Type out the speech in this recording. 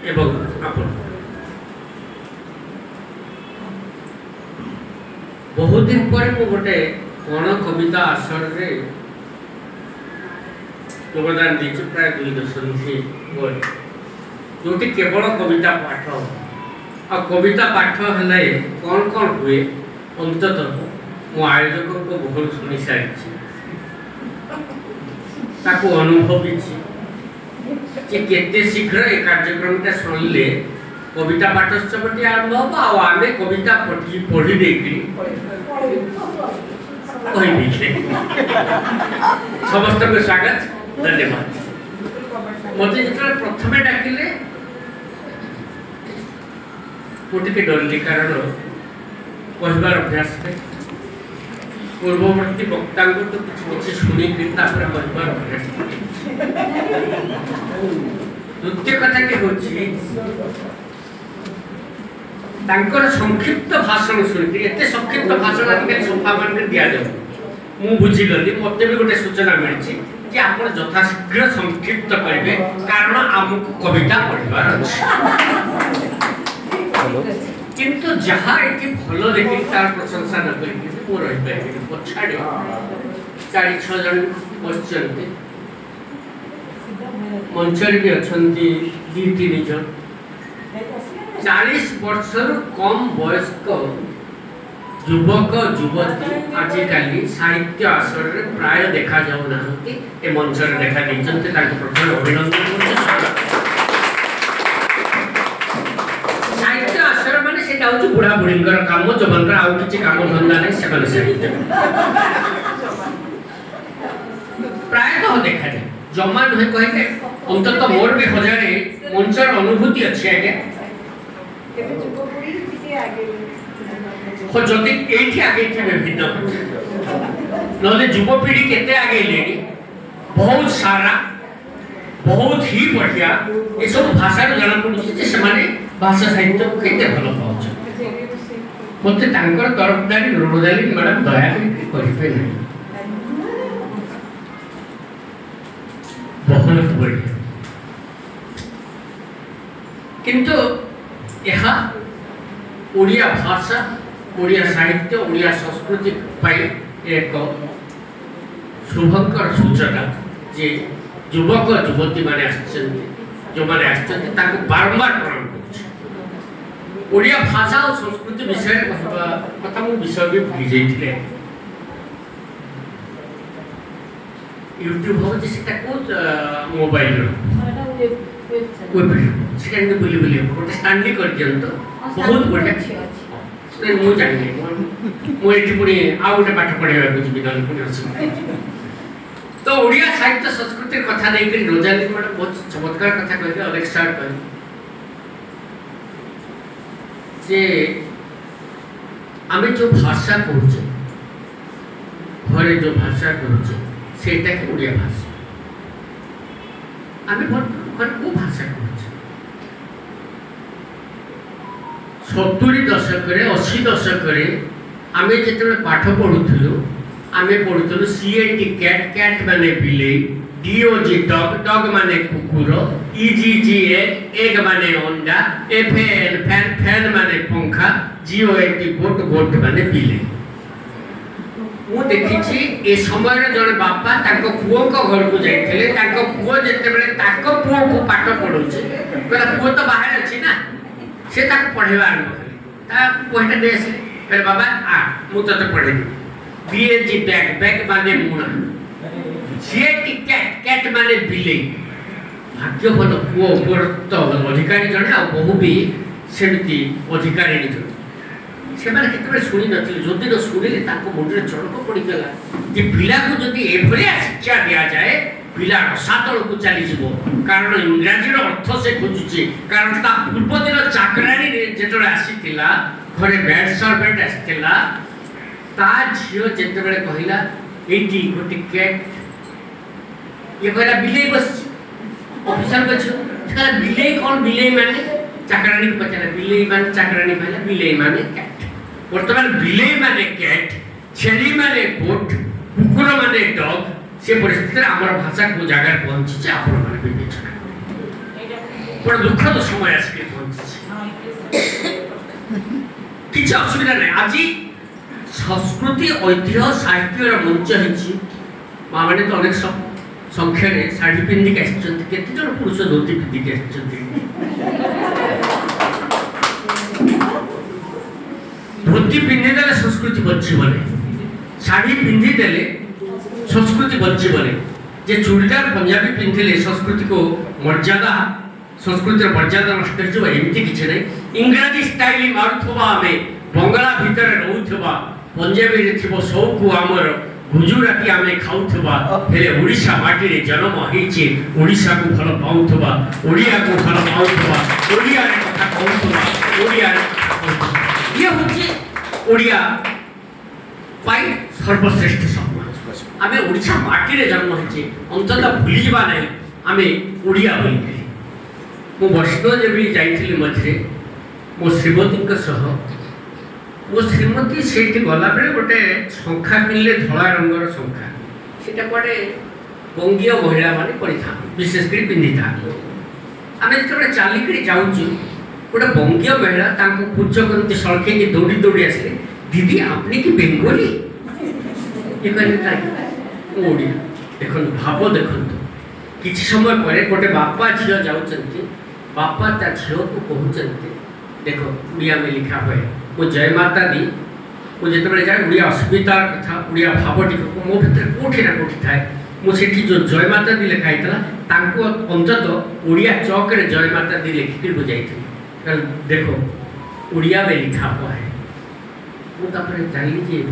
एवं आपण बहुत दिन पर गोटे गण कविता आसर योगदान दी प्राय 2 दशंधि जो केवल कविता पाठ आ कविता पाठ है कौन कौन हुए अंततः मो आयोजक को बहुत शुणी सारी अनुभवी केते शीघ्र ए कार्यक्रम शुणिले कविता पाठोत्सवटी आरंभ हम आम कविता पढ़ी देकी समस्त को स्वागत धन्यवाद। मत जो प्रथम डाकिले मुझे डरली कारण कहबार अभ्यास में पूर्ववर्ती वक्ता तो किसी शुणिक कहबार अभ्यास द्वितीय कथा के संक्षिप्त भाषण शुणी एत संक्षिप्त भाषण आजिकल सभा मान दि जाऊ मु बुझीगली मत भी गोटे सूचना मिली कि आप यथाशीघ्र संक्षिप्त करेंगे कारण आमको कविता पढ़ार अच्छे किंतु जहाँ ये भल देखिए तार प्रशंसा न करें पछाड़े 4-6 जन बस मंचर भी अच्छा 2-3 जन 40 वर्ष कम वयस्क युवक युवती आजिकल साहित्य आसर प्राय देखा जाऊना ए मंचर देखा प्रथम अभिनंदन साहित्य आसर माने से बुढ़ा बुढ़ी काम जो आउ कि काम धंदा नहीं से साहित्य प्रायतः देखा जाए जमा नुहे कहे अंततः मोर भी हजारे मंचर अनुभूति अच्छी आगे जदि ये आगे थे भिन्न ना युवपीढ़ी केते आगे लेनी बहुत सारा बहुत ही बढ़िया ये सब भाषा जना पड़े से भाषा साहित्य को केते भल पाँच मत तरफदारी ऋणदारी मैडम दया करें बहुत बढ़िया किंतु यह ओडिया भाषा ओडिया साहित्य ओडिया संस्कृति एक शुभंकर सूचना जे युवक युवती माने जो मैंने बारंबार प्रणाम करिया भाषा और संस्कृति विषय कथा मु विषय भी भूली जाइए यूट्यूब हो जिसका को मोबाइल सेकेंड बुली बुली गोटे स्टैंडिंग कर दियंत बहुत बढ़िया मु जानि मुझे पुणी आउ गोटे पाठ पढ़ाइबा को जीवी नल पुणी तो ओडिया साहित्य संस्कृति कथा नहीं करी रोजाली मैडम बहुत चमत्कार कथा कहले अलेक्सा कहले जे आमे जो भाषा कहूचे घरे जो भाषा कहूचे सेटा के ओडिया भाषा आमे बहुत को भाषा कहूचे 70 दशक 80 दशक आमे जेते पाठ पढ़ुथलु आमे पढ़ुथलु CAT कैट कैट माने बिलेई DOG डॉग डॉग माने कुकुर EGG एग माने अंडा FN फैन फैन माने पंखा GOAT गोट गोट माने बिलेई मु देखिछि ए समय जने बापा ताको पुओ को घर को जाइथिले ताको पुओ जेते बेले ताको पुओ को पाठ पढुछि कहला पुओ तो बाहर अछि ना से ताको पढेबा आरंभ कले ता कोहटा देस कहले बाबा आ मु तते पढेबी BAG बैग बैग माने मुना CAT कैट कैट माने बिलेई भाग्य भल पुओ पुओ तो अधिकारी जने आ बहु भी सेमती अधिकारी निजो से माने केते शुणी नथिले जदि न शुणिले ताको मुंडरे चड़क पड़ी गला कि पिला को जदि ए भलिया शिक्षा दिया जाए पिला रसातल को चली जीवो कारण इंग्रजी रो अर्थ से खोजुची कारण ता पूर्व दिन चाकरानी जेतरे आसीतिला घरे बेड सर्वेंट आसीतिला ता झियो जेते बेले कहिला एटी गोटी कैट ये कहला बिलेई बस ऑफिसर को कहला बिलेई कौन बिलेई माने चाकरानी को पचाला बिलेई माने चाकरानी कहला बिलेई माने कैट वर्तमान बिलेई माने कैट छेली माने गोट कुकुर माने डॉग से परिस्थिति आमर भाषा को जगह पहुंची आपण माने विवेचना बड़ा दुखद समय आसिक पहुंची किसी असुविधा नहीं आज संस्कृति ऐतिह्य साहित्यर मंच होती माँ मैंने तो अनेक संख्यार शाढ़ी पिंधिक आते पुरुष धोती पिंधिक धोती पिंधिदेले संस्कृति बचीबनी शाढ़ी पिंधिदेले संस्कृति बचीबनी जे चूड़ीदार पंजाबी पिंधिले संस्कृति को मर्यादा संस्कृतिर मर्यादा नष्ट होमती किसी ना इंग्राजी स्टाइल मारुवा आम बंगला भितर रोवा पंजाबी थी सौकु आमर गुजराती आम खाऊवा हेले ओडिशा माटी रे जन्म होइछि ओडिशा को भल पाउथबा ओडिया को भल पाउथबा ओडिया रे कथा कहउथबा ओडिया रे ये होछि ओडिया पाई सर्वश्रेष्ठ सम्मान आमे ओडिशा माटी रे जन्म होइछि अंततः भूली जबा नै आमे ओडिया होइछि मो वैष्णो देवी जाइथिली मझरे मो श्रीमती सह मो श्रीमती से गला बेले गोटे शंखा किनले धला रंगर शंखा सेटा पड़े बंगीय महिला माने परिथा विशेषकर पिंधि था आम जो चलिक जाऊँ गोटे बंगीय महिला पूज करती सड़के की दौड़ी दौड़ी आसे दीदी आपने कि बेंगली ये कहते ओडिया देख भाव देखु किसी समय पर गोटे बापा झील जाऊँच बापा ता झील को कहते देख उड़िया में लिखा हुए वो जय माता दी मुझे जो जाए उड़िया अस्मिता कथा उड़िया भावटी मो भर कौटी ना कौटी थाए मुझे जो जय माता दी लिखाई अंतत उड़िया चौक रे जय माता दी लिखिक बुझाई देखो उड़िया में लिखा हुआ है मुझे जानी